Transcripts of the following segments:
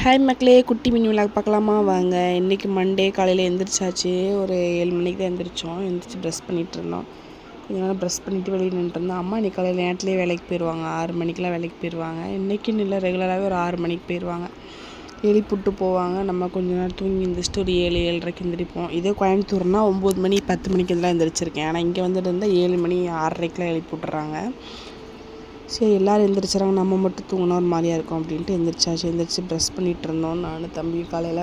Hi மக்களே, குட்டி mini vlog பார்க்கலாமா வாங்க. இன்றைக்கி மண்டே, காலையில் எழுந்திரிச்சாச்சு. ஒரு 7 மணிக்கு தான் எழுந்திரிச்சோம். எழுந்திரிச்சி ப்ரெஷ் பண்ணிகிட்டு இருந்தோம். கொஞ்ச நேரம் ப்ரெஷ் பண்ணிவிட்டு வெளியே நின்றுருந்தோம். அம்மா இன்றைக்கி காலையில் நேரத்துலேயே வேலைக்கு போயிடுவாங்க. 6 மணிக்கெலாம் வேலைக்கு போயிடுவாங்க. இன்றைக்கின்னு இல்லை, ரெகுலராகவே ஒரு 6 மணிக்கு போயிடுவாங்க. எழுப்பிவிட்டு போவாங்க. நம்ம கொஞ்ச நேரம் தூங்கி எழுந்திரிச்சிட்டு ஒரு 7, 7:30 எழுந்திரிப்போம். இதே கோயம்புத்தூர்னால் 9 மணி 10 மணிக்கு தான் எழுந்திரிச்சிருக்கேன். ஆனால் இங்கே வந்துட்டு இருந்தால் 7 மணி 6:30க்கெலாம் எழுப்பி விட்டுறாங்க. சரி, எல்லோரும் எழுந்திரிச்சிறாங்க, நம்ம மட்டும் தூங்கினா ஒரு மாதிரியாக இருக்கும் அப்படின்ட்டு எழுந்திரிச்சு ப்ரெஷ் பண்ணிகிட்டு இருந்தோம். நான் தம்பி காலையில்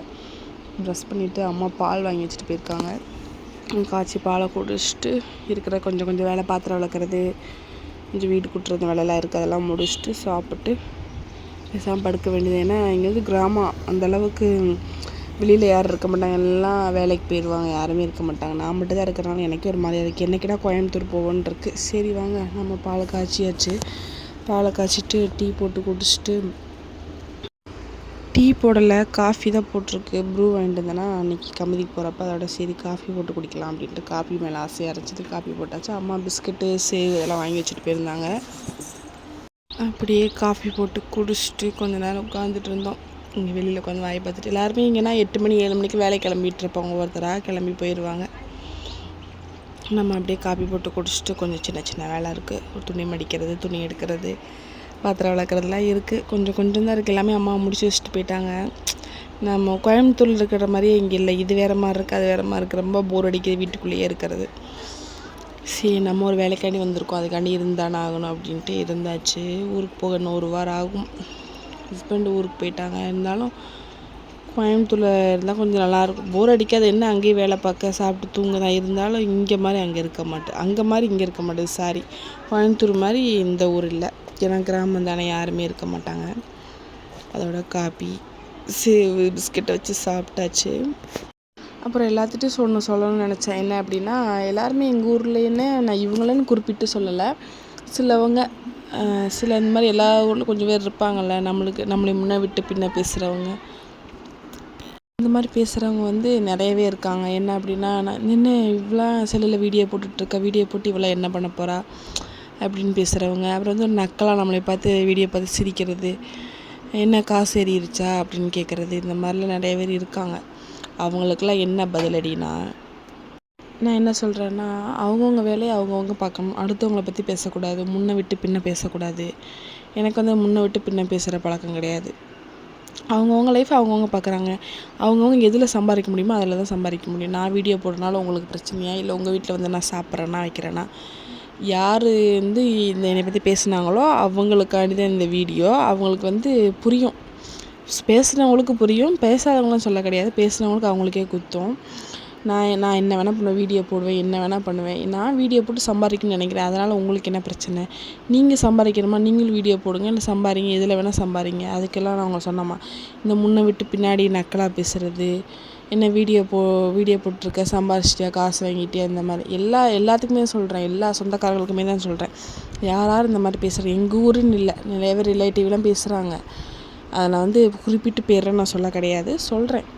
ப்ரெஷ் பண்ணிவிட்டு அம்மா பால் வாங்கி வச்சுட்டு போயிருக்காங்க. காய்ச்சி பாலை குடிச்சிட்டு இருக்கிற கொஞ்சம் வேலை, பாத்திரம் விளக்குறது, கொஞ்சம் வீடு கூட்டுறது வேலையெல்லாம் இருக்குது. அதெல்லாம் முடிச்சுட்டு சாப்பிட்டு பேசாமல் படுக்க வேண்டியது. ஏன்னா இங்கே வந்து கிராமம், அந்தளவுக்கு வெளியில் யாரும் இருக்க மாட்டாங்க. எல்லாம் வேலைக்கு போயிடுவாங்க, யாருமே இருக்க மாட்டாங்க. நான் மட்டும் தான் இருக்கிறனால எனக்கே ஒரு மாதிரியாக இருக்குது. என்றைக்கிடா கோயம்புத்தூர் போவோன்னு இருக்குது. சரி வாங்க, நம்ம பாலை காய்ச்சியாச்சு. பாலை காய்ச்சிட்டு டீ போட்டு குடிச்சிட்டு, டீ போடலை, காஃபி தான் போட்டிருக்கு. ப்ரூ வாங்கிட்டு வந்தேன்னா அன்றைக்கி கம்பெனிக்கு போகிறப்ப அதோட சரி காஃபி போட்டு குடிக்கலாம் அப்படின்ட்டு காஃபி மேலே ஆசையாக இருந்துச்சு. காஃபி போட்டாச்சு. அம்மா பிஸ்கட்டு, சேவ் இதெல்லாம் வாங்கி வச்சுட்டு போயிருந்தாங்க. அப்படியே காஃபி போட்டு குடிச்சிட்டு கொஞ்ச நேரம் உட்காந்துட்டு இருந்தோம். இங்கே வெளியில் உட்காந்து வாய் பார்த்துட்டு எல்லாருமே இங்கேனா 8 மணி 7 மணிக்கு வேலை கிளம்பிட்டு இருப்பாங்க. ஒவ்வொருத்தராக கிளம்பி போயிடுவாங்க. நம்ம அப்படியே காஃபி போட்டு குடிச்சிட்டு கொஞ்சம் சின்ன வேலை இருக்குது. ஒரு துணி மடிக்கிறது, துணி எடுக்கிறது, பாத்திரம் விளக்குறதுலாம் இருக்குது. கொஞ்சம் தான் இருக்குது. எல்லாமே அம்மா முடிச்சு வச்சுட்டு போயிட்டாங்க. நம்ம கோயம்புத்தூரில் இருக்கிற மாதிரியே இங்கே இல்லை. இது வேறு மாதிரி இருக்குது, அது வேறு மாதிரி இருக்குது. ரொம்ப போர் அடிக்குது வீட்டுக்குள்ளேயே இருக்கிறது. சரி, நம்ம ஒரு வேலைக்காண்டி வந்திருக்கோம், அதுக்காண்டி இருந்தானே ஆகணும் அப்படின்ட்டு இருந்தாச்சு. ஊருக்கு போக இன்னும் 1 வாரம் ஆகும். ஹஸ்பண்டு ஊருக்கு போயிட்டாங்க. இருந்தாலும் கோயம்புத்தூரில் இருந்தால் கொஞ்சம் நல்லாயிருக்கும். போர் அடிக்காது. என்ன அங்கேயே வேலை பார்க்க, சாப்பிட்டு தூங்க தான். இருந்தாலும் இங்கே மாதிரி அங்கே இருக்க மாட்டேன், அங்கே மாதிரி இங்கே இருக்க மாட்டேது. சாரி, கோயம்புத்தூர் மாதிரி இந்த ஊர் இல்லை. ஏன்னா கிராமம் தானே, யாருமே இருக்க மாட்டாங்க. அதோட காபி, சேவு, பிஸ்கெட்டை வச்சு சாப்பிட்டாச்சு. அப்புறம் எல்லாத்துட்டும் சொல்லணும்னு நினச்சேன். என்ன அப்படின்னா, எல்லாருமே எங்கள் ஊர்லேன்னு நான் இவங்களன்னு குறிப்பிட்டு சொல்லலை. சிலவங்க சில இந்த மாதிரி எல்லா ஊரில் கொஞ்சம் பேர் இருப்பாங்கள்ல, நம்மளை முன்ன விட்டு பின்ன பேசுகிறவங்க. இந்த மாதிரி பேசுகிறவங்க வந்து நிறையவே இருக்காங்க. என்ன அப்படின்னா, நான் நின்று இவ்வளோ செல்லில் வீடியோ போட்டு இவ்வளோ என்ன பண்ண போகிறா அப்படின்னு பேசுகிறவங்க. அப்புறம் வந்து ஒரு நக்கலாக நம்மளை பார்த்து வீடியோ பார்த்து சிரிக்கிறது, என்ன காசு ஏறிடுச்சா அப்படின்னு கேட்குறது. இந்த மாதிரிலாம் நிறைய பேர் இருக்காங்க. அவங்களுக்கெல்லாம் என்ன பதிலடினா, நான் என்ன சொல்கிறேன்னா, அவங்கவுங்க வேலையை அவங்கவுங்க பார்க்கணும். அடுத்தவங்கள பற்றி பேசக்கூடாது, முன்ன விட்டு பின்ன பேசக்கூடாது. எனக்கு வந்து முன்ன விட்டு பின்ன பேசுகிற பழக்கம் கிடையாது. அவங்கவுங்க லைஃப் அவங்கவுங்க பார்க்குறாங்க. அவங்கவுங்க எதில் சம்பாதிக்க முடியுமோ அதில் தான் சம்பாதிக்க முடியும். நான் வீடியோ போடுறனால உங்களுக்கு பிரச்சனையா, இல்லை உங்கள் வீட்டில் வந்து நான் சாப்பிட்றேன்னா வைக்கிறேன்னா, யார் வந்து என்னை பற்றி பேசுனாங்களோ அவங்களுக்காண்டி தான் இந்த வீடியோ. அவங்களுக்கு வந்து புரியும், பேசுகிறவங்களுக்கு புரியும், பேசாதவங்களும் சொல்ல கிடையாது. பேசுகிறவங்களுக்கு அவங்களுக்கே குத்தும். நான் என்ன வேணால் பண்ணுவேன், வீடியோ போடுவேன், என்ன வேணால் பண்ணுவேன். நான் வீடியோ போட்டு சம்பாதிக்கணும்னு நினைக்கிறேன். அதனால் உங்களுக்கு என்ன பிரச்சனை? நீங்கள் சம்பாதிக்கணுமா, நீங்களும் வீடியோ போடுங்க, இல்லை சம்பாதிங்க, எதில் வேணால் சம்பாதிங்க. அதுக்கெல்லாம் நான் அவங்க சொன்னோமா, இந்த முன்ன விட்டு பின்னாடி நக்கலாக பேசுகிறது, என்ன வீடியோ போட்டிருக்க, சம்பாதிச்சிட்டியா, காசு வாங்கிட்டியா, இந்த மாதிரி எல்லாத்துக்குமே சொல்கிறேன். எல்லா சொந்தக்காரர்களுக்குமே தான் சொல்கிறேன். யார் இந்த மாதிரி பேசுகிறேன், எங்கள் ஊருன்னு இல்லை, நிறைய பேர் ரிலேட்டிவ்லாம் பேசுகிறாங்க. அதை நான் வந்து குறிப்பிட்டு பேரை நான் சொல்ல கிடையாது, சொல்கிறேன்.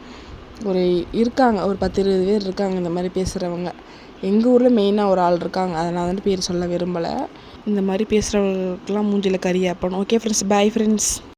இருக்காங்க ஒரு 10-20 பேர் இருக்காங்க இந்த மாதிரி பேசுகிறவங்க. எங்கள் ஊரில் மெயினாக ஒரு ஆள் இருக்காங்க. அதை நான் வந்து பேர் சொல்ல விரும்பலை. இந்த மாதிரி பேசுகிறவங்களுக்கெல்லாம் மூஞ்சில் கரியாப்பணும். Okay friends, bye friends.